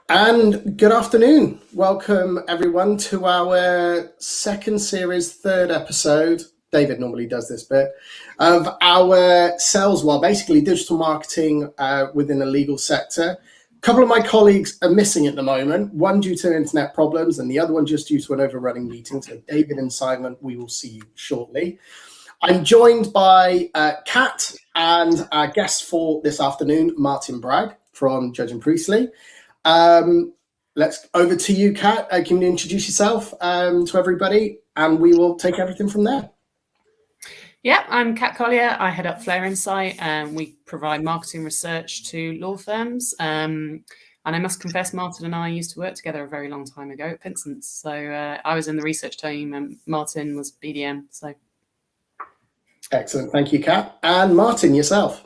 And good afternoon. Welcome everyone to our second series, third episode. David normally does this bit of our sales, basically digital marketing within the legal sector. A couple of my colleagues are missing at the moment, one due to internet problems and the other one just due to an overrunning meeting. So David and Simon, we will see you shortly. I'm joined by Kat and our guest for this afternoon, Martin Bragg from Judge and Priestley. Let's over to you, Kat. Can you introduce yourself to everybody, and we will take everything from there. Yeah, I'm Kat Collier. I head up Flair Insight, and we provide marketing research to law firms. And I must confess, Martin and I used to work together a very long time ago at Vincent's. So I was in the research team, and Martin was BDM. So excellent, thank you, Kat. And Martin, yourself.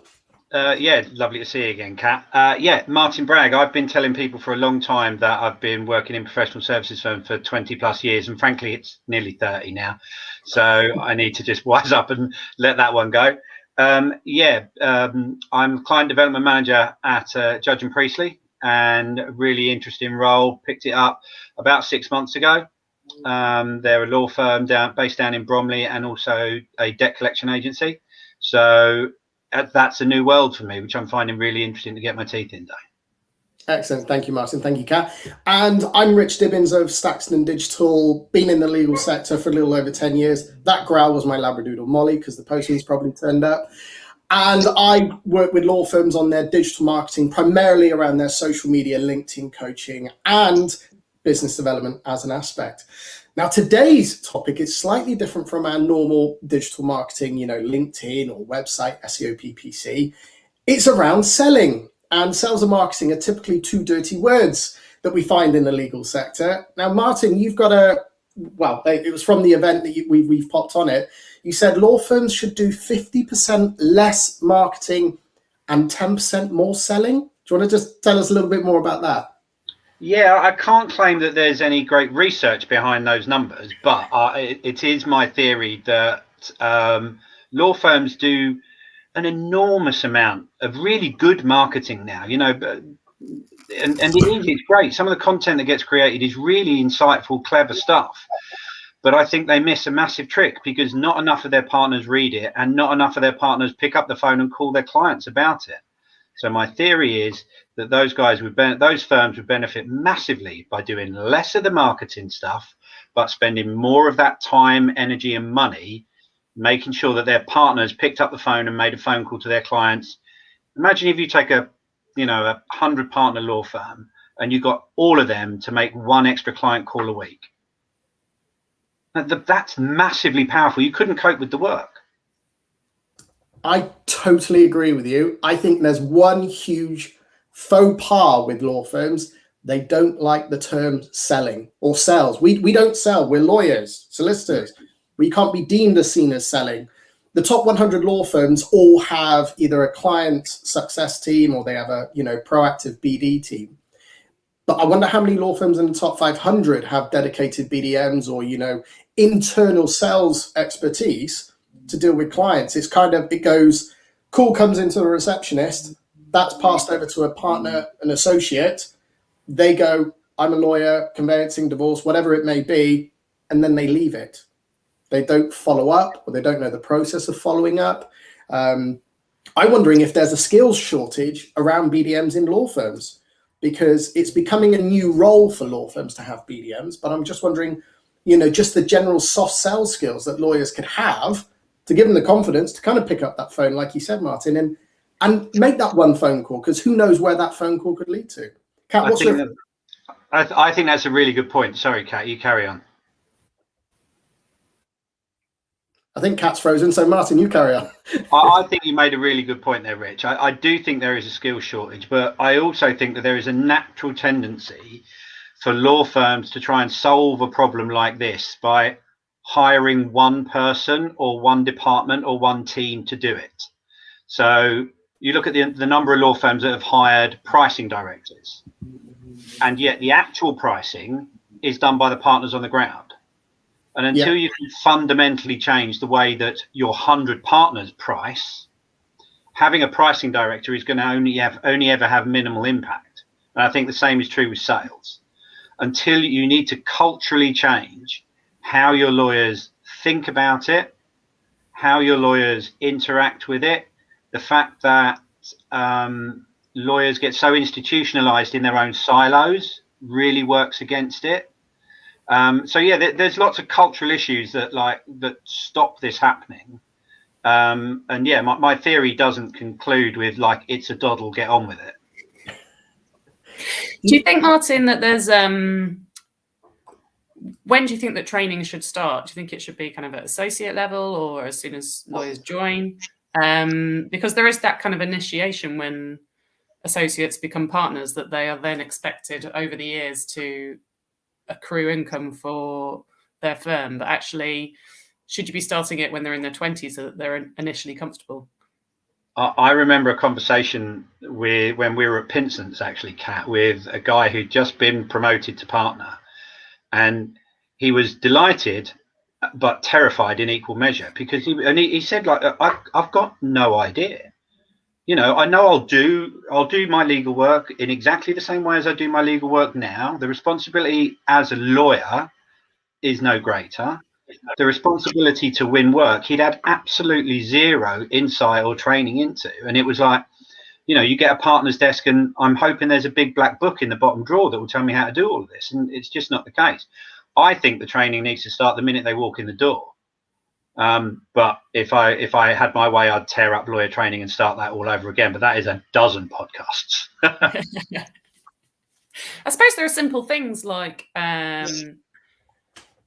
Yeah, lovely to see you again, Kat. Yeah, Martin Bragg. I've been telling people for a long time that I've been working in professional services firm for 20 plus years, and frankly, it's nearly 30 now. So I need to just wise up and let that one go. I'm client development manager at Judge and Priestley, and a really interesting role. Picked it up about 6 months ago. They're a law firm based down in Bromley, and also a debt collection agency. So that's a new world for me, which I'm finding really interesting to get my teeth into. Excellent. Thank you, Martin. Thank you, Kat. And I'm Rich Dibbins of Staxton Digital, been in the legal sector for a little over 10 years. That growl was my Labradoodle Molly, because the postman's probably turned up. And I work with law firms on their digital marketing, primarily around their social media, LinkedIn coaching, and business development as an aspect. Now, today's topic is slightly different from our normal digital marketing, LinkedIn or website, SEO, PPC. It's around selling, and sales and marketing are typically two dirty words that we find in the legal sector. Now, Martin, you've got it was from the event that we've popped on it. You said law firms should do 50% less marketing and 10% more selling. Do you want to just tell us a little bit more about that? Yeah, I can't claim that there's any great research behind those numbers, but it is my theory that law firms do an enormous amount of really good marketing now, and it's great. Some of the content that gets created is really insightful, clever stuff. But I think they miss a massive trick, because not enough of their partners read it, and not enough of their partners pick up the phone and call their clients about it. So my theory is that those firms would benefit massively by doing less of the marketing stuff, but spending more of that time, energy, and money making sure that their partners picked up the phone and made a phone call to their clients. Imagine if you take a 100 partner law firm and you got all of them to make one extra client call a week. That's massively powerful. You couldn't cope with the work. I totally agree with you. I think there's one huge faux pas with law firms. They don't like the term selling or sales. We don't sell. We're lawyers, solicitors. We can't be deemed as seen as selling. The top 100 law firms all have either a client success team or they have a proactive BD team. But I wonder how many law firms in the top 500 have dedicated BDMs or internal sales expertise to deal with clients. It's it goes, call comes into the receptionist, that's passed over to a partner, an associate. They go, I'm a lawyer, conveyancing, divorce, whatever it may be, and then they leave it. They don't follow up, or they don't know the process of following up. I'm wondering if there's a skills shortage around BDMs in law firms, because it's becoming a new role for law firms to have BDMs. But I'm just wondering, just the general soft sales skills that lawyers could have to give them the confidence to kind of pick up that phone, like you said, Martin, and make that one phone call, because who knows where that phone call could lead to. Kat, I think that's a really good point. Sorry, Kat, you carry on. I think Kat's frozen, so Martin, you carry on. I think you made a really good point there, Rich. I do think there is a skills shortage, but I also think that there is a natural tendency for law firms to try and solve a problem like this by hiring one person or one department or one team to do it. So you look at the number of law firms that have hired pricing directors, and yet the actual pricing is done by the partners on the ground. And until you can fundamentally change the way that your 100 partners price, having a pricing director is going to only ever have minimal impact. And I think the same is true with sales. Until you need to culturally change how your lawyers think about it, how your lawyers interact with it, the fact that lawyers get so institutionalized in their own silos really works against it. So yeah, there's lots of cultural issues that stop this happening. And yeah, my theory doesn't conclude with like, it's a doddle, get on with it. Do you think, Martin, that there's when do you think that training should start? Do you think it should be kind of at associate level or as soon as lawyers join? Because there is that kind of initiation when associates become partners, that they are then expected over the years to accrue income for their firm. But actually, should you be starting it when they're in their 20s so that they're initially comfortable? I remember a conversation when we were at Pinson's, actually, Kat, with a guy who'd just been promoted to partner. And he was delighted, but terrified in equal measure, because he said, like, I've got no idea. You know, I know I'll do my legal work in exactly the same way as I do my legal work now. The responsibility as a lawyer is no greater. The responsibility to win work, he'd had absolutely zero insight or training into. And it was like, you know, you get a partner's desk and I'm hoping there's a big black book in the bottom drawer that will tell me how to do all of this. And it's just not the case. I think the training needs to start the minute they walk in the door. But if I had my way, I'd tear up lawyer training and start that all over again. But that is a dozen podcasts. I suppose there are simple things like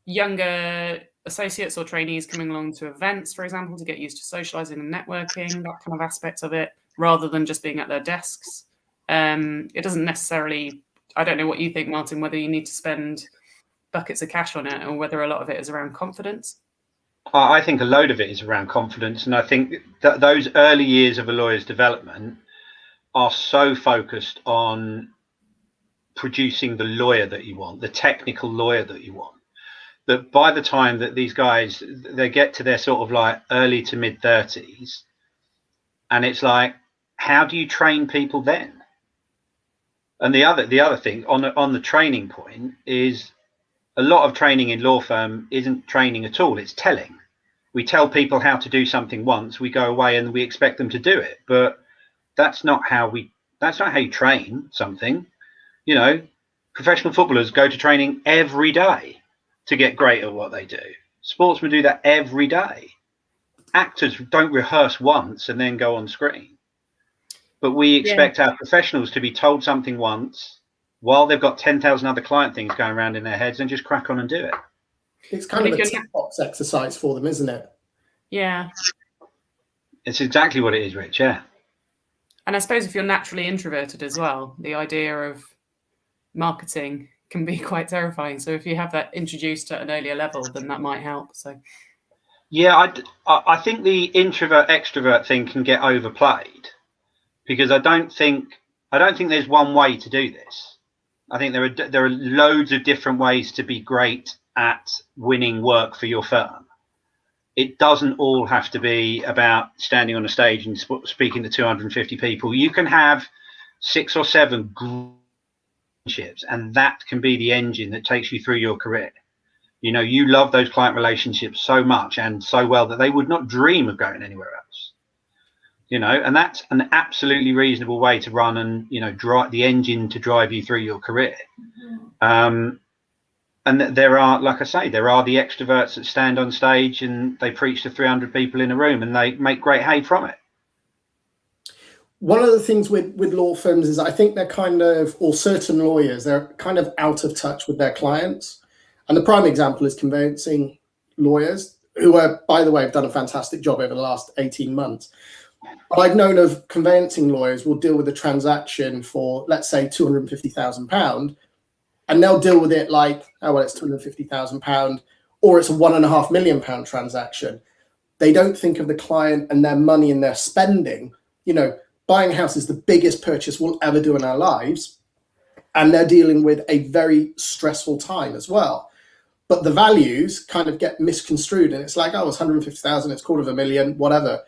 younger associates or trainees coming along to events, for example, to get used to socializing and networking, that kind of aspect of it, rather than just being at their desks. It doesn't necessarily, I don't know what you think, Martin, whether you need to spend buckets of cash on it or whether a lot of it is around confidence. I think a load of it is around confidence. And I think that those early years of a lawyer's development are so focused on producing the lawyer that you want, the technical lawyer that you want, that by the time that these guys, they get to their sort of like early to mid 30s, and it's like, how do you train people then? And the other thing on the training point is a lot of training in law firm isn't training at all. It's telling. We tell people how to do something once, we go away and we expect them to do it. But that's not how you train something. You know, professional footballers go to training every day to get great at what they do. Sportsmen do that every day. Actors don't rehearse once and then go on screen. But we expect our professionals to be told something once while they've got 10,000 other client things going around in their heads and just crack on and do it. It's kind of a tick box exercise for them, isn't it? Yeah. It's exactly what it is, Rich, yeah. And I suppose if you're naturally introverted as well, the idea of marketing can be quite terrifying. So if you have that introduced at an earlier level, then that might help. So yeah, I think the introvert extrovert thing can get overplayed, because I don't think there's one way to do this. I think there are loads of different ways to be great at winning work for your firm. It doesn't all have to be about standing on a stage and speaking to 250 people. You can have 6 or 7 relationships, and that can be the engine that takes you through your career. You know, you love those client relationships so much and so well that they would not dream of going anywhere else. You know, and that's an absolutely reasonable way to run and, you know, drive the engine to drive you through your career. And there are, like I say, there are the extroverts that stand on stage and they preach to 300 people in a room and they make great hay from it. One of the things with law firms is I think they're kind of, or certain lawyers, they're kind of out of touch with their clients. And the prime example is conveyancing lawyers, who are, by the way, have done a fantastic job over the last 18 months. But I've known of conveyancing lawyers will deal with a transaction for, let's say, £250,000, and they'll deal with it like, oh, well, it's £250,000, or it's a £1.5 million transaction. They don't think of the client and their money and their spending. You know, buying a house is the biggest purchase we'll ever do in our lives, and they're dealing with a very stressful time as well. But the values kind of get misconstrued, and it's like, oh, it's 150,000, it's $250,000, whatever.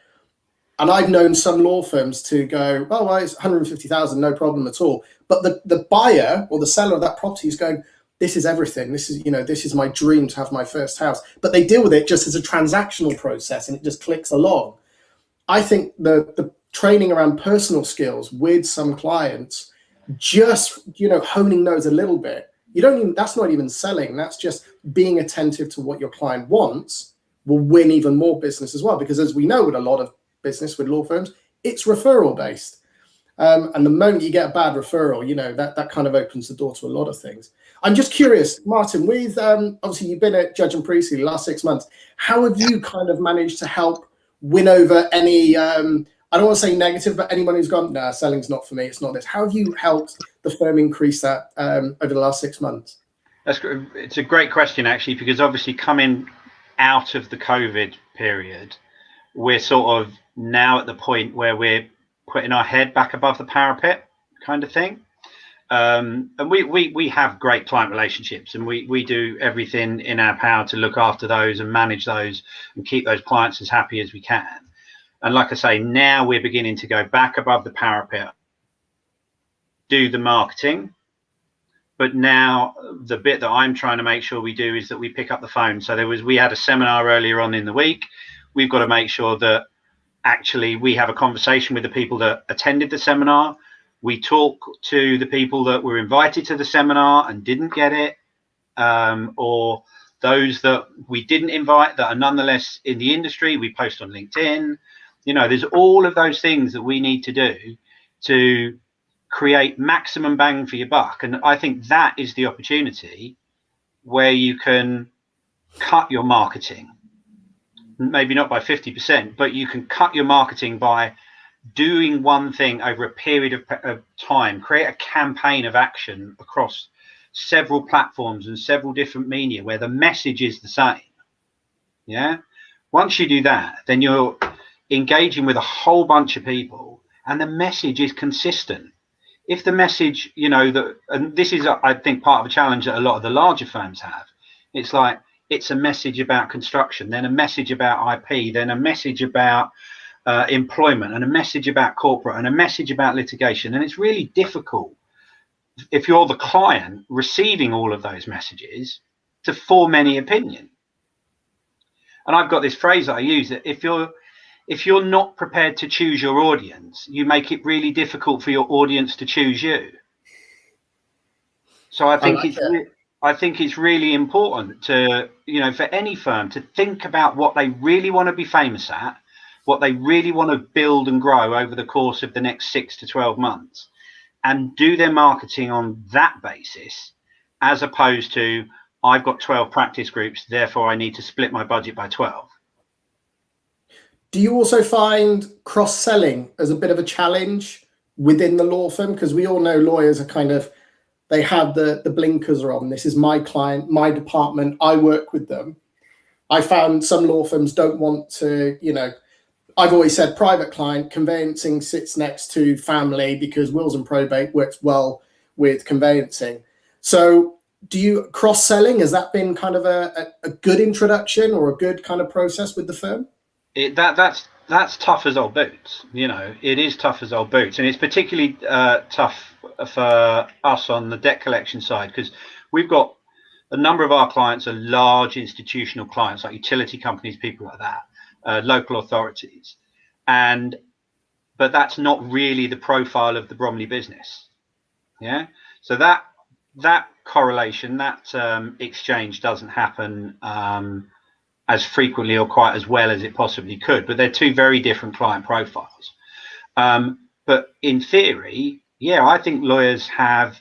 And I've known some law firms to go, oh, well, it's 150,000, no problem at all. But the buyer or the seller of that property is going, this is everything. This is, this is my dream to have my first house. But they deal with it just as a transactional process, and it just clicks along. I think the training around personal skills with some clients, just, honing those a little bit. That's not even selling. That's just being attentive to what your client wants will win even more business as well. Because as we know with a lot of business with law firms, it's referral based. And the moment you get a bad referral, that kind of opens the door to a lot of things. I'm just curious, Martin, with obviously you've been at Judge and Priestley the last 6 months. How have you kind of managed to help win over any, I don't want to say negative, but anyone who's gone, nah, selling's not for me, it's not this. How have you helped the firm increase that over the last 6 months? It's a great question, actually, because obviously coming out of the COVID period, we're sort of now at the point where we're putting our head back above the parapet kind of thing. And we have great client relationships, and we do everything in our power to look after those and manage those and keep those clients as happy as we can. And like I say, now we're beginning to go back above the parapet, do the marketing. But now the bit that I'm trying to make sure we do is that we pick up the phone. So we had a seminar earlier on in the week. We've got to make sure that actually we have a conversation with the people that attended the seminar. We talk to the people that were invited to the seminar and didn't get it, or those that we didn't invite that are nonetheless in the industry. We post on LinkedIn. There's all of those things that we need to do to create maximum bang for your buck. And I think that is the opportunity where you can cut your marketing, maybe not by 50%, but you can cut your marketing by doing one thing over a period of time, create a campaign of action across several platforms and several different media where the message is the same. Yeah. Once you do that, then you're engaging with a whole bunch of people and the message is consistent. If the message, and this is, I think, part of a challenge that a lot of the larger firms have, it's like, it's a message about construction, then a message about IP, then a message about employment, and a message about corporate, and a message about litigation. And it's really difficult, if you're the client receiving all of those messages, to form any opinion. And I've got this phrase that I use, that if you're not prepared to choose your audience, you make it really difficult for your audience to choose you. So I think it's really important to, for any firm to think about what they really want to be famous at, what they really want to build and grow over the course of the next 6 to 12 months, and do their marketing on that basis, as opposed to, I've got 12 practice groups, therefore I need to split my budget by 12. Do you also find cross-selling as a bit of a challenge within the law firm? Because we all know lawyers are they have the blinkers on. This is my client, my department, I work with them. I found some law firms don't want to, I've always said private client, conveyancing sits next to family because wills and probate works well with conveyancing. So do you cross-selling, has that been kind of a good introduction or a good kind of process with the firm? That's tough as old boots. It is tough as old boots, and it's particularly tough for us on the debt collection side, because we've got a number of our clients are large institutional clients, like utility companies, people like that, local authorities, but that's not really the profile of the Bromley business. Yeah, so that correlation, that exchange doesn't happen as frequently or quite as well as it possibly could, but they're two very different client profiles. But in theory, yeah, I think lawyers have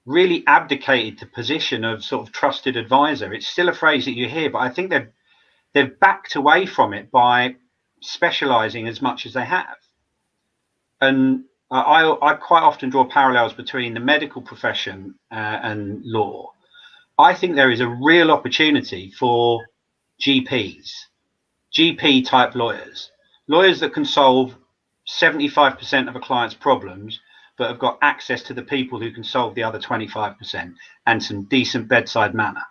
really abdicated the position of sort of trusted advisor. It's still a phrase that you hear, but I think they've backed away from it by specializing as much as they have. And I quite often draw parallels between the medical profession and law. I think there is a real opportunity for GP type lawyers that can solve 75% of a client's problems, but have got access to the people who can solve the other 25% and some decent bedside manner.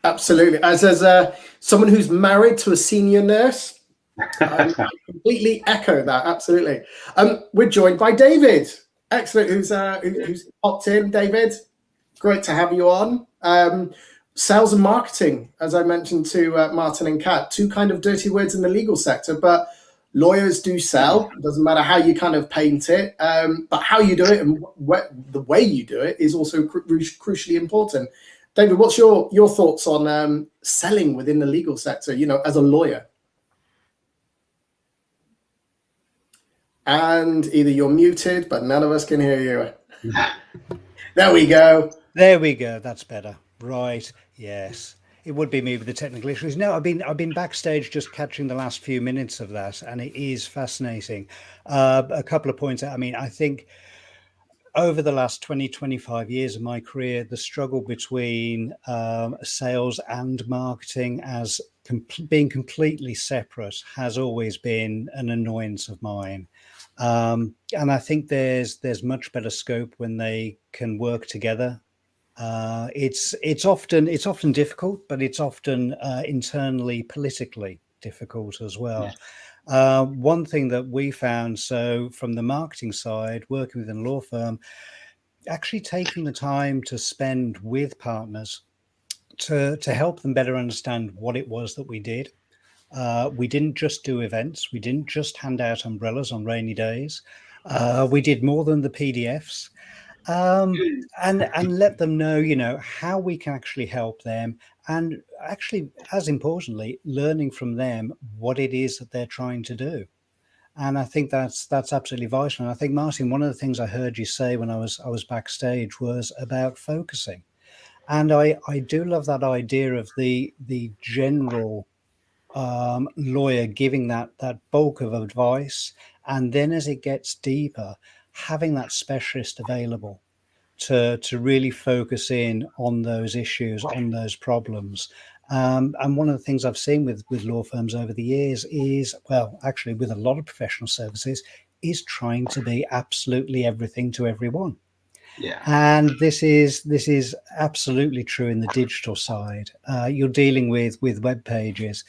Absolutely. As someone who's married to a senior nurse, I completely echo that. Absolutely. We're joined by David. Excellent. Who's popped in? David, great to have you on. Sales and marketing, as I mentioned to Martin and Kat, two kind of dirty words in the legal sector, but lawyers do sell. It doesn't matter how you kind of paint it, but how you do it and the way you do it is also crucially important. David, what's your thoughts on selling within the legal sector, as a lawyer? And either you're muted, but none of us can hear you. There we go. There we go. That's better. Right. Yes. It would be me with the technical issues. No, I've been backstage just catching the last few minutes of that, and it is fascinating. A couple of points. I mean, I think over the last 20, 25 years of my career, the struggle between sales and marketing as being completely separate has always been an annoyance of mine. And I think there's much better scope when they can work together. It's often difficult, but it's often internally politically difficult as well. Yeah. One thing that we found, so from the marketing side, working with a law firm, actually taking the time to spend with partners to help them better understand what it was that we did. We didn't just do events. We didn't just hand out umbrellas on rainy days. We did more than the PDFs. And let them know, how we can actually help them, and actually, as importantly, learning from them what it is that they're trying to do. And I think that's absolutely vital. And I think, Martin, one of the things I heard you say when I was backstage was about focusing. And I do love that idea of the general lawyer giving that bulk of advice, and then as it gets deeper, having that specialist available to really focus in on those issues, on those problems. And one of the things I've seen with law firms over the years is, well, actually with a lot of professional services, is trying to be absolutely everything to everyone. Yeah. And this is absolutely true in the digital side. You're dealing with web pages,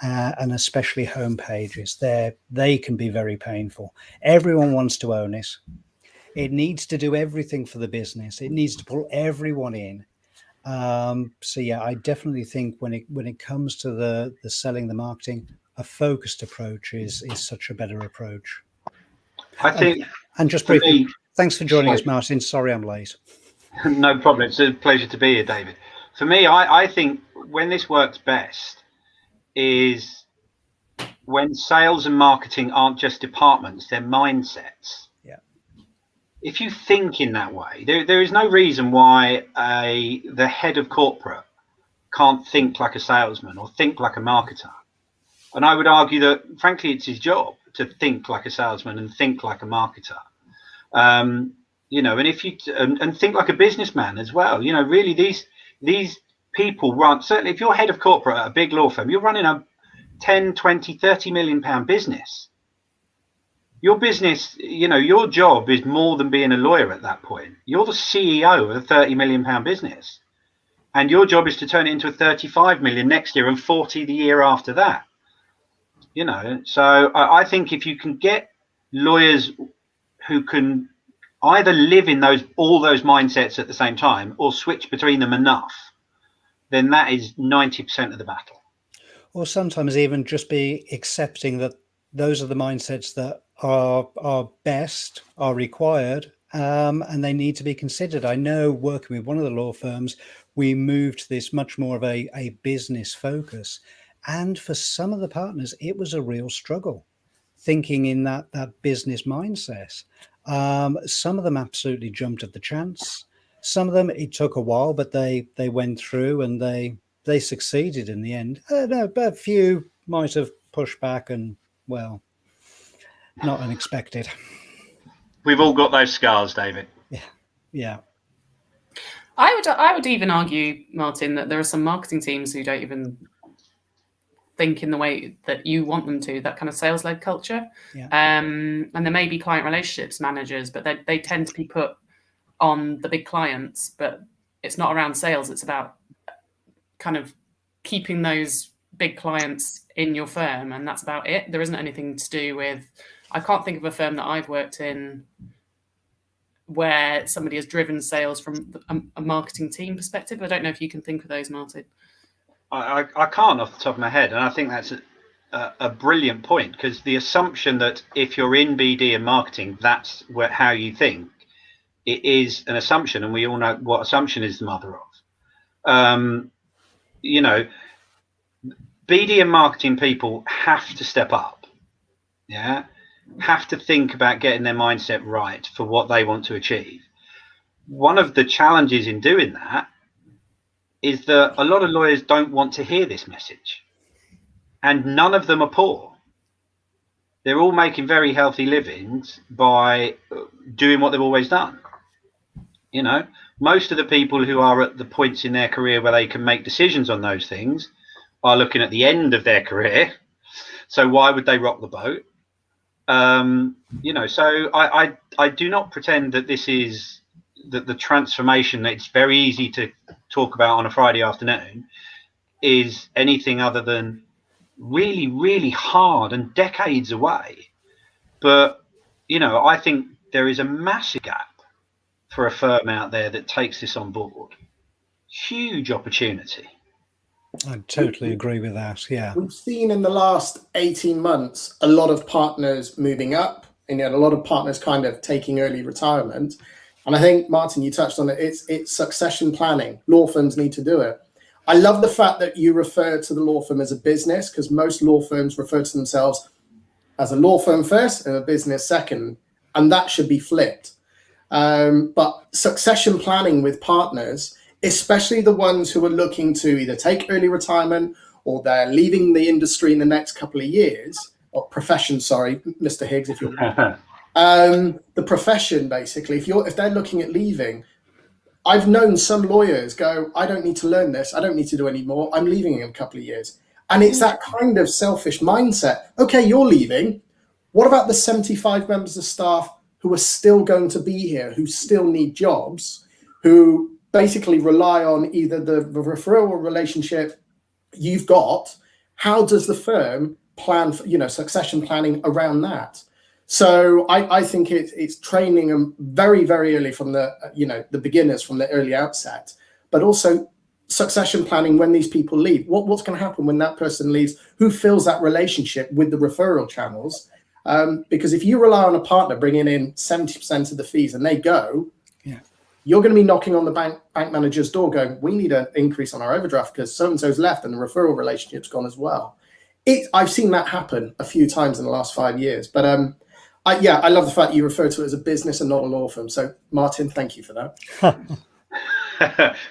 and especially home pages. They can be very painful. Everyone wants to own it. It needs to do everything for the business. It needs to pull everyone in. So yeah, I definitely think when it comes to the selling, the marketing, a focused approach is such a better approach. I think, and just briefly, thanks for joining us, Martin. Sorry I'm late. No problem. It's a pleasure to be here, David. For me, I think when this works best is when sales and marketing aren't just departments, they're mindsets. Yeah. If you think in that way, there is no reason why the head of corporate can't think like a salesman or think like a marketer. And I would argue that, frankly, it's his job to think like a salesman and think like a marketer. And if you and think like a businessman as well. Really these people run, certainly if you're head of corporate at a big law firm, you're running a 10, 20, 30 million pound business. Your business, your job is more than being a lawyer at that point. You're the CEO of a 30 million pound business. And your job is to turn it into a 35 million next year and 40 the year after that. So I think if you can get lawyers who can either live in all those mindsets at the same time or switch between them enough, then that is 90% of the battle. Or sometimes even just be accepting that those are the mindsets that are best, are required, and they need to be considered. I know working with one of the law firms, we moved to this much more of a business focus. And for some of the partners, it was a real struggle thinking in that business mindset. Some of them absolutely jumped at the chance. Some of them, it took a while, but they went through and they succeeded in the end. No, but a few might have pushed back and, well, not unexpected. We've all got those scars, David. Yeah. I would even argue, Martin, that there are some marketing teams who don't even think in the way that you want them to, that kind of sales-led culture. Yeah. And there may be client relationships managers, but they tend to be put on the big clients, but it's not around sales. It's about kind of keeping those big clients in your firm, and that's about it. There isn't anything to do with, I can't think of a firm that I've worked in where somebody has driven sales from a marketing team perspective. I don't know if you can think of those, Martin. I can't off the top of my head, and I think that's a brilliant point, because the assumption that if you're in BD and marketing, that's how you think, it is an assumption, and we all know what assumption is the mother of. You know, BD and marketing people have to step up, have to think about getting their mindset right for what they want to achieve. One of the challenges in doing that is that a lot of lawyers don't want to hear this message, and none of them are poor. They're all making very healthy livings by doing what they've always done. You know, most of the people who are at the points in their career where they can make decisions on those things are looking at the end of their career. So why would they rock the boat? You know, so I do not pretend that this is the transformation that it's very easy to talk about on a Friday afternoon is anything other than really, really hard and decades away. But, you know, I think there is a massive gap for a firm out there that takes this on board. Huge opportunity. I totally agree with that. Yeah. We've seen in the last 18 months a lot of partners moving up, and yet a lot of partners kind of taking early retirement. And I think, Martin, you touched on it. It's succession planning. Law firms need to do it. I love the fact that you refer to the law firm as a business, because most law firms refer to themselves as a law firm first and a business second, and that should be flipped. But succession planning with partners, especially the ones who are looking to either take early retirement or they're leaving the industry in the next couple of years, or profession, sorry, Mr. Higgs, if you're the profession, basically, if they're looking at leaving, I've known some lawyers go, I don't need to learn this, I don't need to do any more, I'm leaving in a couple of years. And it's that kind of selfish mindset. Okay, you're leaving. What about the 75 members of staff who are still going to be here, who still need jobs, who basically rely on either the referral relationship you've got? How does the firm plan for, you know, succession planning around that? So I think it's training them very, very early from the, you know, the beginners from the early outset, but also succession planning when these people leave. What's going to happen when that person leaves? Who fills that relationship with the referral channels? Because if you rely on a partner bringing in 70% of the fees and they go, you're going to be knocking on the bank manager's door going, we need an increase on our overdraft because so-and-so's left and the referral relationship's gone as well. I've seen that happen a few times in the last 5 years. But I love the fact you refer to it as a business and not a law firm. So, Martin, thank you for that.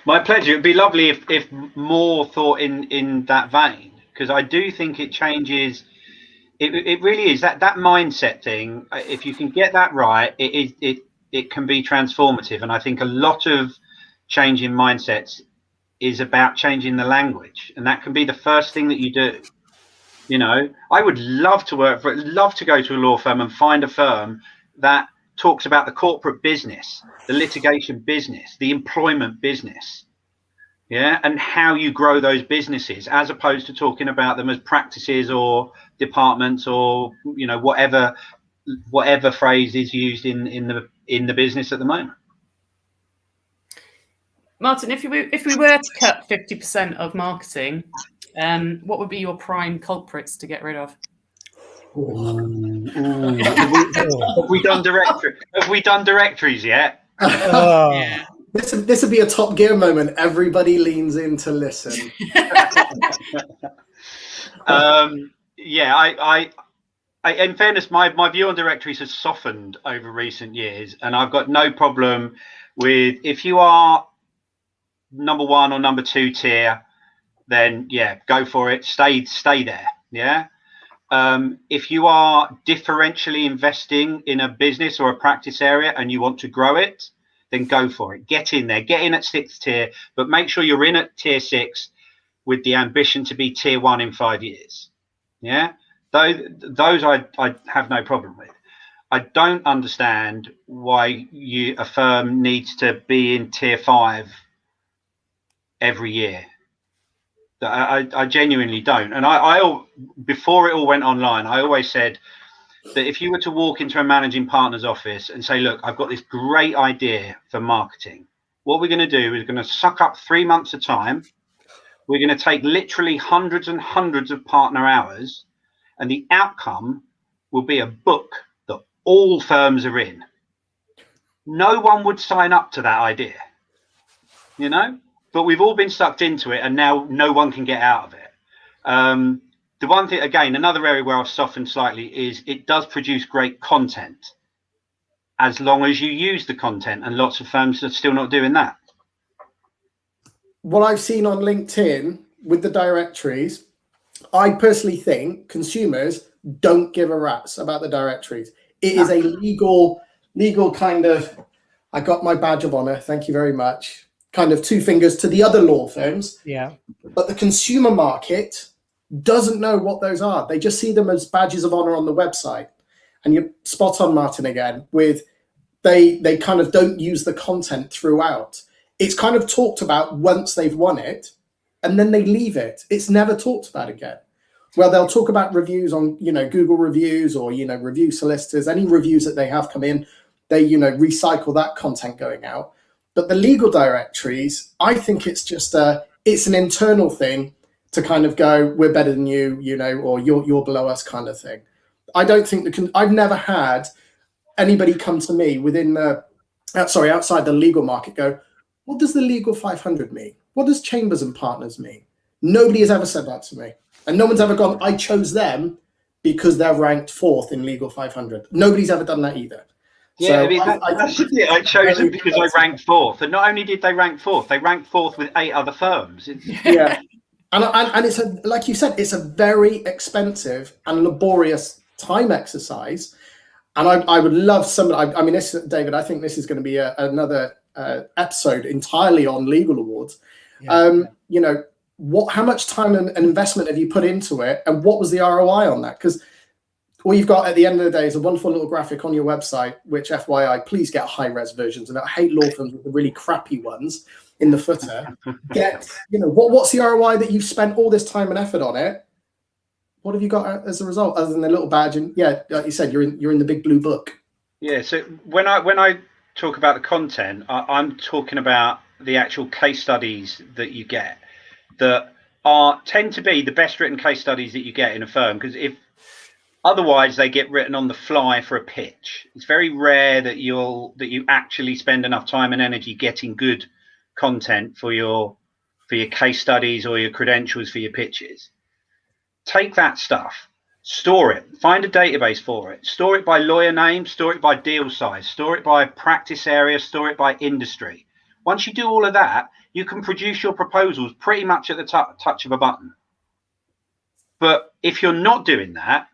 My pleasure. It'd be lovely if more thought in that vein, because I do think it changes. It really is that mindset thing. If you can get that right, it can be transformative. And I think a lot of changing mindsets is about changing the language, and that can be the first thing that you do. You know, I would love to love to go to a law firm and find a firm that talks about the corporate business, the litigation business, the employment business, and how you grow those businesses, as opposed to talking about them as practices or departments or, you know, whatever phrase is used in the business at the moment. Martin, if we were to cut 50% of marketing, what would be your prime culprits to get rid of? Have we done directories yet? Yeah. This would be a Top Gear moment. Everybody leans in to listen. In fairness, my view on directories has softened over recent years, and I've got no problem with, if you are number 1 or number 2 tier, then go for it. Stay there. If you are differentially investing in a business or a practice area and you want to grow it, then go for it. Get in there. Get in at 6th tier, but make sure you're in at tier 6 with the ambition to be tier 1 in 5 years. Those I have no problem with. I don't understand why a firm needs to be in tier 5 every year. I genuinely don't. And I before it all went online, I always said that if you were to walk into a managing partner's office and say, look, I've got this great idea for marketing. What we're going to do is going to suck up 3 months of time. We're going to take literally hundreds and hundreds of partner hours, and the outcome will be a book that all firms are in. No one would sign up to that idea, you know, but we've all been sucked into it, and now no one can get out of it. The one thing, again, another area where I've softened slightly is it does produce great content as long as you use the content, and lots of firms are still not doing that. What I've seen on LinkedIn with the directories, I personally think consumers don't give a rat's about the directories. It is a legal kind of, I got my badge of honor, thank you very much, kind of 2 fingers to the other law firms. Yeah. But the consumer market doesn't know what those are. They just see them as badges of honor on the website. And you're spot on, Martin, again, with they kind of don't use the content throughout. It's kind of talked about once they've won it, and then they leave it. It's never talked about again. Well, they'll talk about reviews on, Google reviews or, review solicitors, any reviews that they have come in, they, recycle that content going out. But the legal directories, I think it's just it's an internal thing to kind of go, we're better than you, or you're below us kind of thing. I don't think I've never had anybody come to me within outside the legal market go, what does the legal 500 mean? What does Chambers and Partners mean? Nobody has ever said that to me. And no one's ever gone, I chose them because they're ranked 4th in legal 500. Nobody's ever done that either. Yeah, So I chose them because I ranked 4th. And not only did they rank 4th, they ranked 4th with 8 other firms. Yeah. And it's like you said, it's a very expensive and laborious time exercise. And I would love somebody, I mean, David, I think this is going to be another episode entirely on legal awards. Yeah. How much time and investment have you put into it, and what was the ROI on that? Because all you've got at the end of the day is a wonderful little graphic on your website, which FYI, please get high-res versions. And I hate law firms with the really crappy ones in the footer. What's the ROI that you've spent all this time and effort on it? What have you got as a result, other than a little badge? And yeah, like you said, you're in the big blue book. Yeah. So when I talk about the content, I'm talking about the actual case studies that you get that tend to be the best written case studies that you get in a firm, because if otherwise they get written on the fly for a pitch. It's very rare that you actually spend enough time and energy getting good content for your case studies or your credentials for your pitches. Take that stuff, store it, find a database for it, store it by lawyer name, store it by deal size, store it by practice area, store it by industry. Once you do all of that, you can produce your proposals pretty much at the touch of a button. But if you're not doing that,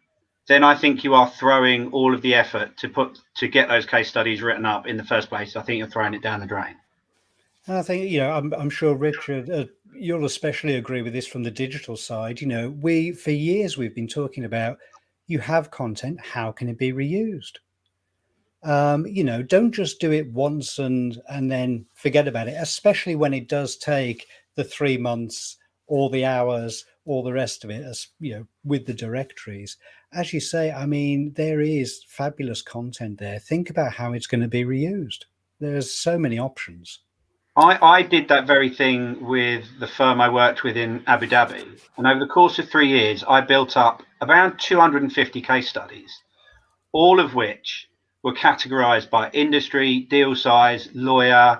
then I think you are throwing all of the effort to get those case studies written up in the first place. I think you're throwing it down the drain. I think, I'm sure, Richard, you'll especially agree with this from the digital side. For years we've been talking about, you have content, how can it be reused? Don't just do it once and then forget about it, especially when it does take the 3 months, all the hours, all the rest of it, as with the directories. As you say, I mean, there is fabulous content there. Think about how it's going to be reused. There's so many options. I did that very thing with the firm I worked with in Abu Dhabi. And over the course of 3 years, I built up around 250 case studies, all of which were categorized by industry, deal size, lawyer,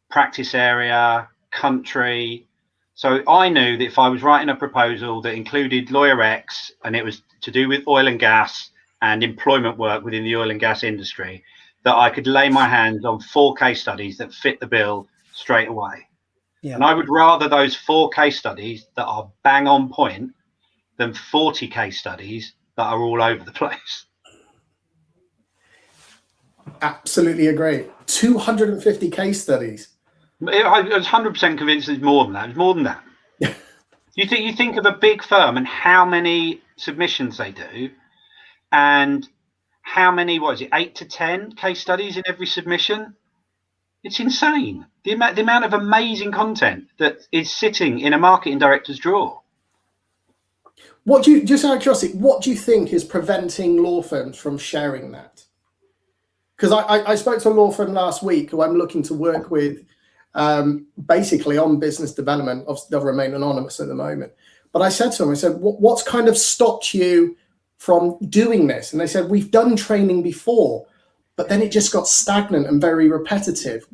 practice area, country. So I knew that if I was writing a proposal that included lawyer X and it was to do with oil and gas and employment work within the oil and gas industry, that I could lay my hands on 4 case studies that fit the bill straight away. Yeah. And I would rather those 4 case studies that are bang on point than 40 case studies that are all over the place. Absolutely agree. 250 case studies. I was 100% convinced it's more than that. It's more than that. You think of a big firm and how many submissions they do, and how many, 8 to 10 case studies in every submission? It's insane. The amount of amazing content that is sitting in a marketing director's drawer. Just out of curiosity, what do you think is preventing law firms from sharing that? Because I spoke to a law firm last week who I'm looking to work with, basically on business development. Obviously, they'll remain anonymous at the moment. But I said to them, I said, what's kind of stopped you from doing this? And they said, we've done training before, but then it just got stagnant and very repetitive.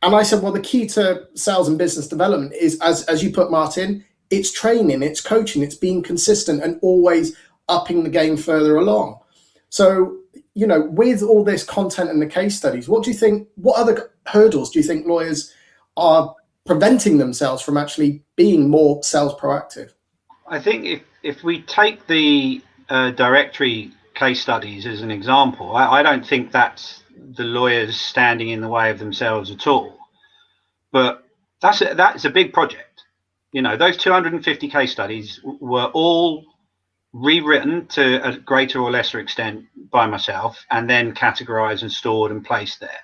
And I said, well, the key to sales and business development is, as you put, Martin, it's training, it's coaching, it's being consistent and always upping the game further along. So, you know, with all this content and the case studies, what do you think, what other hurdles do you think lawyers are preventing themselves from actually being more sales proactive? I think if we take the directory case studies as an example, I don't think that's the lawyers standing in the way of themselves at all. But that's a big project. You know, those 250 case studies were all rewritten to a greater or lesser extent by myself and then categorized and stored and placed there.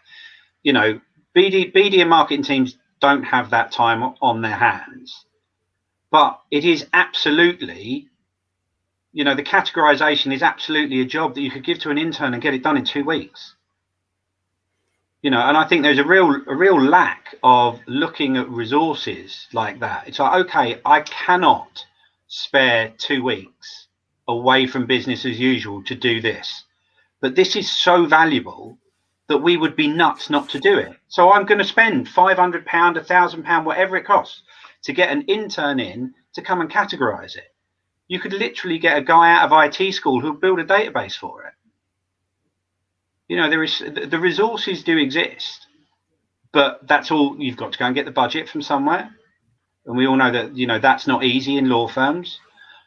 You know, BD and marketing teams don't have that time on their hands. But it is absolutely, you know, the categorization is absolutely a job that you could give to an intern and get it done in 2 weeks. You know, and I think there's a real lack of looking at resources like that. It's like, okay, I cannot spare 2 weeks away from business as usual to do this. But this is so valuable that we would be nuts not to do it. So I'm going to spend £500, £1,000, whatever it costs to get an intern in to come and categorize it. You could literally get a guy out of IT school who'll build a database for it. You know, the resources do exist, but that's all. You've got to go and get the budget from somewhere. And we all know that, you know, that's not easy in law firms.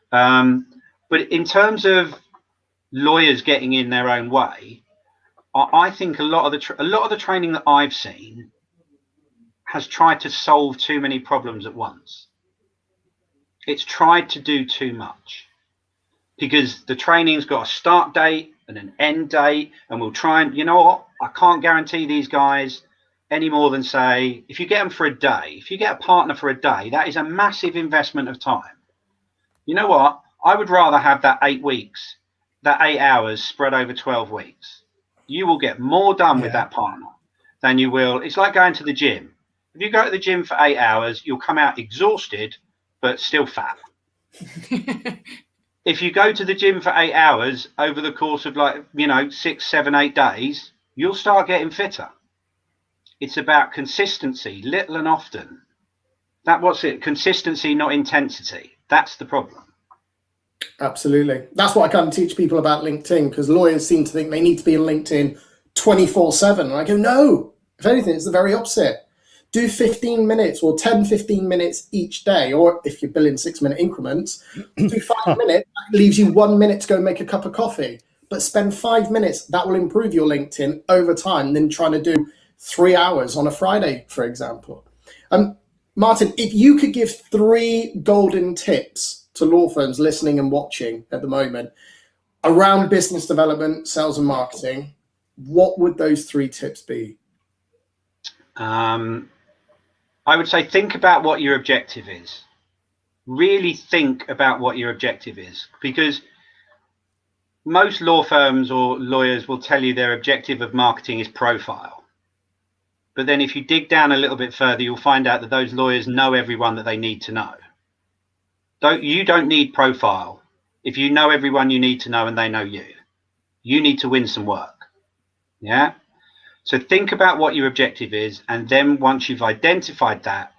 But in terms of lawyers getting in their own way, I think a lot of the training that I've seen has tried to solve too many problems at once. It's tried to do too much because the training's got a start date and an end date, and we'll try and, you know what, I can't guarantee these guys any more than, say, if you get them for a day, if you get a partner for a day, that is a massive investment of time. You know what, I would rather have that 8 weeks, that 8 hours spread over 12 weeks. You will get more done with that partner than you will. It's like going to the gym. If you go to the gym for 8 hours, you'll come out exhausted, but still fat. If you go to the gym for 8 hours over the course of, like, you know, 6, 7, 8 days, you'll start getting fitter. It's about consistency, little and often. What's it? Consistency, not intensity. That's the problem. Absolutely. That's what I kind of teach people about LinkedIn, because lawyers seem to think they need to be in LinkedIn 24/7. And I go, no, if anything, it's the very opposite. Do 15 minutes or 10, 15 minutes each day, or if you're billing 6-minute increments, do 5 minutes. That leaves you 1 minute to go make a cup of coffee. But spend 5 minutes. That will improve your LinkedIn over time than trying to do 3 hours on a Friday, for example. Martin, if you could give 3 golden tips to law firms listening and watching at the moment around business development, sales and marketing, what would those 3 tips be? I would say think about what your objective is. Really think about what your objective is, because most law firms or lawyers will tell you their objective of marketing is profile. But then if you dig down a little bit further, you'll find out that those lawyers know everyone that they need to know. You don't need profile. If you know everyone you need to know and they know you, you need to win some work. Yeah. So think about what your objective is, and then once you've identified that,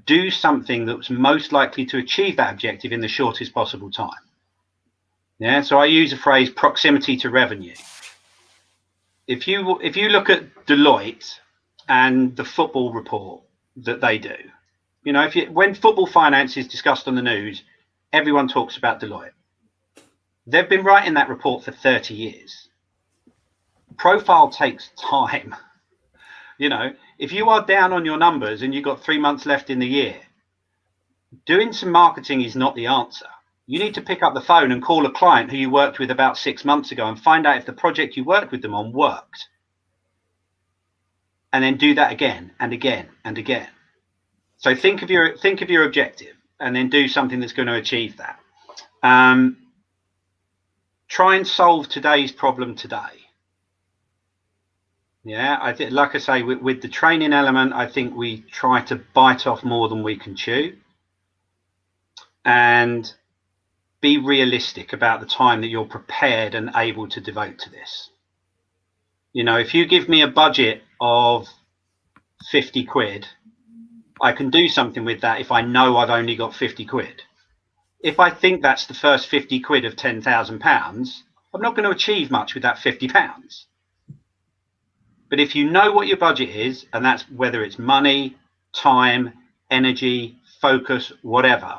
do something that's most likely to achieve that objective in the shortest possible time. Yeah, so I use the phrase proximity to revenue. If you look at Deloitte and the football report that they do, you know, when football finance is discussed on the news, everyone talks about Deloitte. They've been writing that report for 30 years. Profile takes time. You know, if you are down on your numbers and you've got 3 months left in the year, doing some marketing is not the answer. You need to pick up the phone and call a client who you worked with about 6 months ago and find out if the project you worked with them on worked. and then do that again and again and again. So think of your objective, and then do something that's going to achieve that. Try and solve today's problem today. Yeah, I think, like I say, with the training element, I think we try to bite off more than we can chew, and be realistic about the time that you're prepared and able to devote to this. You know, if you give me a budget of 50 quid, I can do something with that if I know I've only got 50 quid. If I think that's the first 50 quid of £10,000, I'm not going to achieve much with that £50. But if you know what your budget is, and that's whether it's money, time, energy, focus, whatever,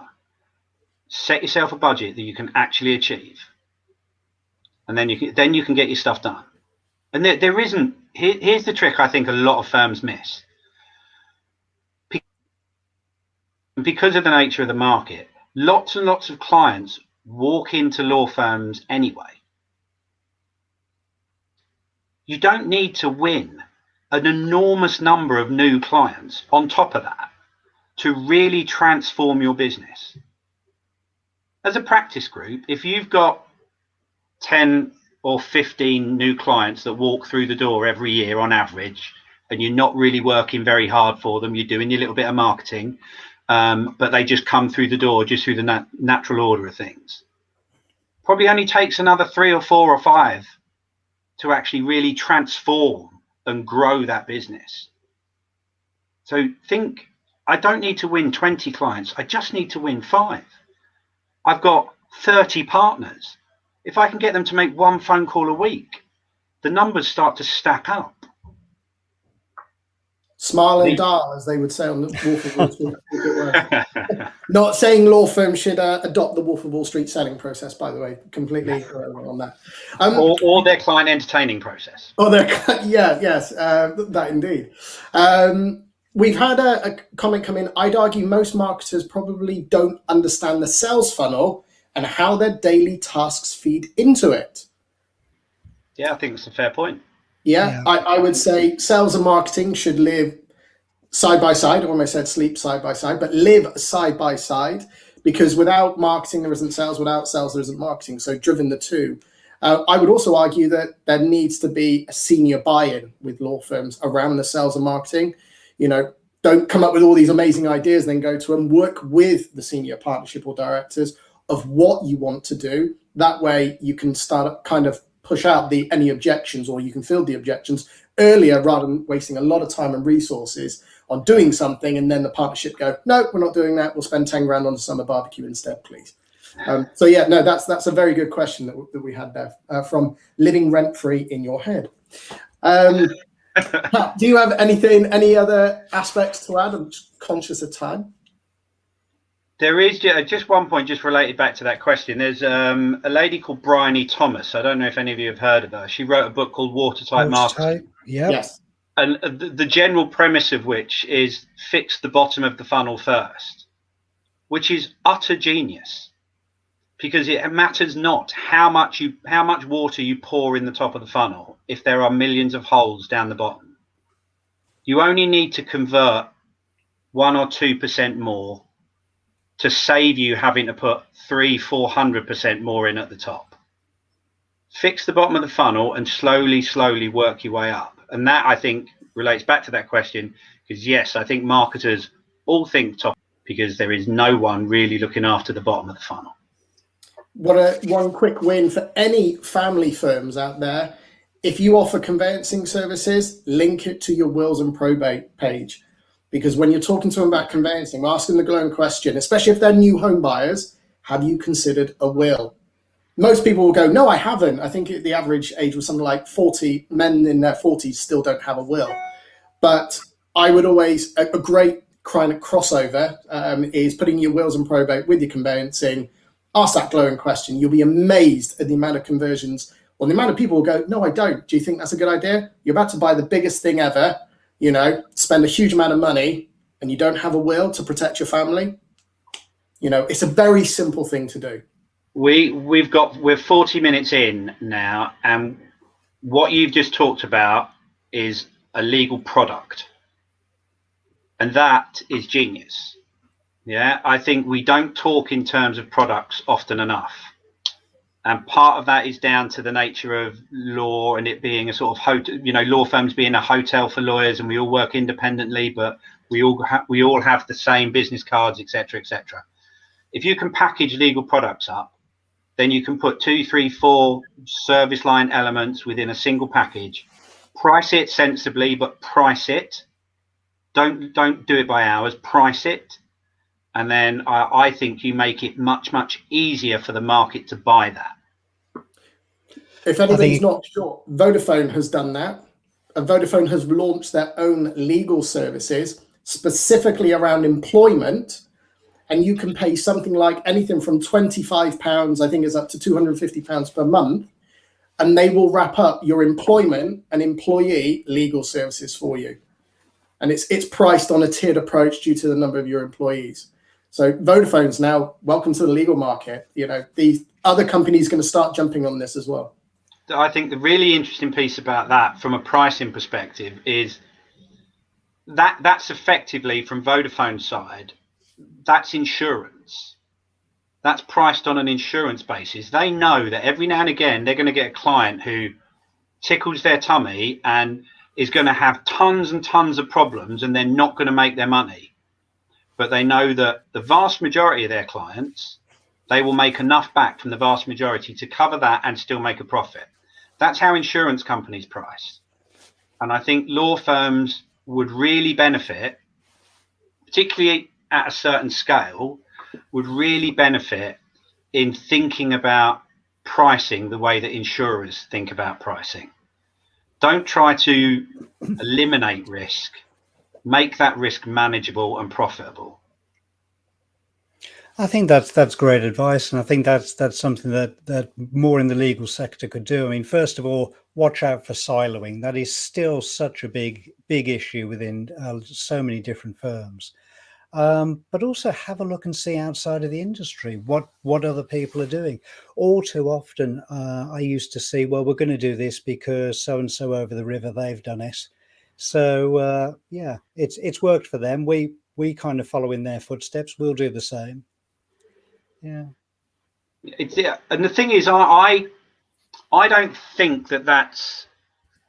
set yourself a budget that you can actually achieve, and then you can get your stuff done. And there isn't. Here's the trick I think a lot of firms miss. Because of the nature of the market, lots and lots of clients walk into law firms anyway. You don't need to win an enormous number of new clients on top of that to really transform your business. As a practice group, if you've got 10 or 15 new clients that walk through the door every year on average, and you're not really working very hard for them, you're doing your little bit of marketing, but they just come through the door just through the natural order of things. Probably only takes another 3 or 4 or 5 to actually really transform and grow that business. So think, I don't need to win 20 clients, I just need to win 5. I've got 30 partners. If I can get them to make 1 phone call a week, the numbers start to stack up. Smile and dial, as they would say on the Wolf of Wall Street. Not saying law firms should adopt the Wolf of Wall Street selling process, by the way. Completely on that. Or their client entertaining process. Or their that indeed. We've had a comment come in. I'd argue most marketers probably don't understand the sales funnel and how their daily tasks feed into it. Yeah, I think it's a fair point. Yeah. I would say sales and marketing should live side by side. I almost said sleep side by side, but live side by side, because without marketing, there isn't sales. Without sales, there isn't marketing. So driven the two. I would also argue that there needs to be a senior buy-in with law firms around the sales and marketing. You know, don't come up with all these amazing ideas, then go to and work with the senior partnership or directors of what you want to do. That way you can start kind of push out any objections, or you can field the objections earlier rather than wasting a lot of time and resources on doing something and then the partnership go, no, we're not doing that. We'll spend 10 grand on a summer barbecue instead, please. So yeah, no, that's a very good question that we had there from living rent free in your head. Pat, do you have any other aspects to add? I'm just conscious of time. There is just one point just related back to that question. There's a lady called Bryony Thomas. I don't know if any of you have heard of her. She wrote a book called Watertight Marketing. Yes. And the general premise of which is fix the bottom of the funnel first, which is utter genius, because it matters not how much water you pour in the top of the funnel if there are millions of holes down the bottom. You only need to convert 1 or 2% more to save you having to put 300-400% more in at the top. Fix the bottom of the funnel and slowly work your way up. And that, I think, relates back to that question, because yes, I think marketers all think top, because there is no one really looking after the bottom of the funnel. One quick win for any family firms out there. If you offer conveyancing services, link it to your wills and probate page. Because when you're talking to them about conveyancing, asking the glowing question, especially if they're new home buyers, have you considered a will? Most people will go, no, I haven't. I think the average age was something like 40. Men in their 40s still don't have a will. But I would always, a great kind of crossover is putting your wills and probate with your conveyancing. Ask that glowing question. You'll be amazed at the amount of conversions, or the amount of people will go, no, I don't. Do you think that's a good idea? You're about to buy the biggest thing ever, you know, spend a huge amount of money, and you don't have a will to protect your family. You know, it's a very simple thing to do. We're 40 minutes in now, and what you've just talked about is a legal product. And that is genius. Yeah, I think we don't talk in terms of products often enough. And part of that is down to the nature of law and it being a sort of hotel, law firms being a hotel for lawyers, and we all work independently, but we all have the same business cards, etc., etc. If you can package legal products up, then you can put 2, 3, 4 service line elements within a single package. Price it sensibly, but price it. Don't do it by hours. Price it. And then I think you make it much, much easier for the market to buy that. If anybody's not sure, Vodafone has done that. And Vodafone has launched their own legal services specifically around employment. And you can pay something like anything from £25, I think is up to £250 per month. And they will wrap up your employment and employee legal services for you. And it's priced on a tiered approach due to the number of your employees. So Vodafone's now welcome to the legal market. These other companies are going to start jumping on this as well. I think the really interesting piece about that from a pricing perspective is that's effectively, from Vodafone's side, that's insurance. That's priced on an insurance basis. They know that every now and again they're going to get a client who tickles their tummy and is going to have tons and tons of problems, and they're not going to make their money. But they know that the vast majority of their clients, they will make enough back from the vast majority to cover that and still make a profit. That's how insurance companies price. And I think law firms would really benefit, particularly at a certain scale, would really benefit in thinking about pricing the way that insurers think about pricing. Don't try to eliminate risk. Make that risk manageable and profitable. I think that's great advice, and I think that's something that more in the legal sector could do. I mean, first of all, watch out for siloing. That is still such a big issue within so many different firms. But also have a look and see outside of the industry what other people are doing. All too often, I used to see, well, we're going to do this because so and so over the river, they've done it. So yeah, it's worked for them. We kind of follow in their footsteps. We'll do the same. Yeah. And the thing is, I don't think that that's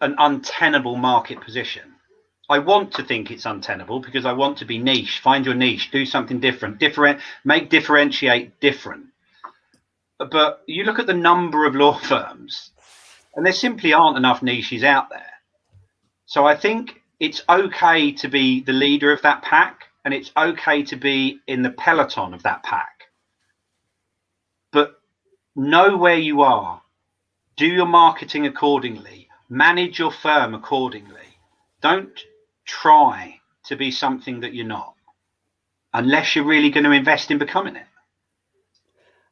an untenable market position. I want to think it's untenable because I want to be niche. Find your niche, do something different, differentiate different. But you look at the number of law firms, and there simply aren't enough niches out there. So I think it's okay to be the leader of that pack, and it's okay to be in the peloton of that pack. But know where you are, do your marketing accordingly, manage your firm accordingly. Don't try to be something that you're not, unless you're really going to invest in becoming it.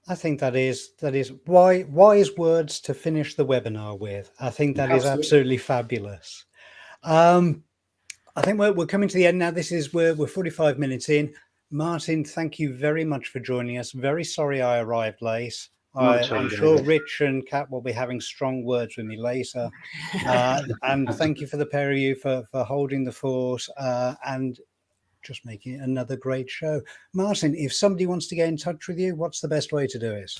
I think that is wise words to finish the webinar with. I think that is absolutely fabulous. I think we're coming to the end now. We're 45 minutes in. Martin, thank you very much for joining us. Very sorry I arrived late. I'm sure Rich and Kat will be having strong words with me later. And thank you for the pair of you for holding the fort and just making it another great show. Martin, if somebody wants to get in touch with you, what's the best way to do it?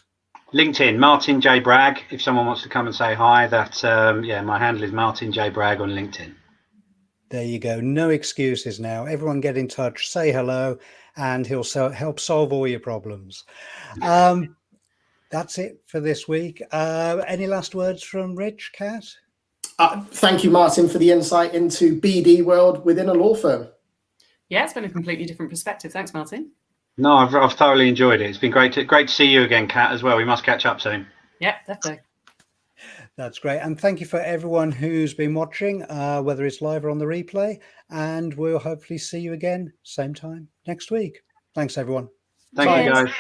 LinkedIn, Martin J Bragg. If someone wants to come and say hi, my handle is Martin J Bragg on LinkedIn. There you go. No excuses now. Everyone get in touch, say hello, and he'll help solve all your problems. That's it for this week. Any last words from Rich, Kat? Thank you, Martin, for the insight into BD world within a law firm. Yeah, it's been a completely different perspective. Thanks, Martin. No, I've thoroughly enjoyed it. It's been great to see you again, Kat, as well. We must catch up soon. Yeah, definitely. That's great. And thank you for everyone who's been watching, whether it's live or on the replay. And we'll hopefully see you again, same time next week. Thanks, everyone. Thank you, guys.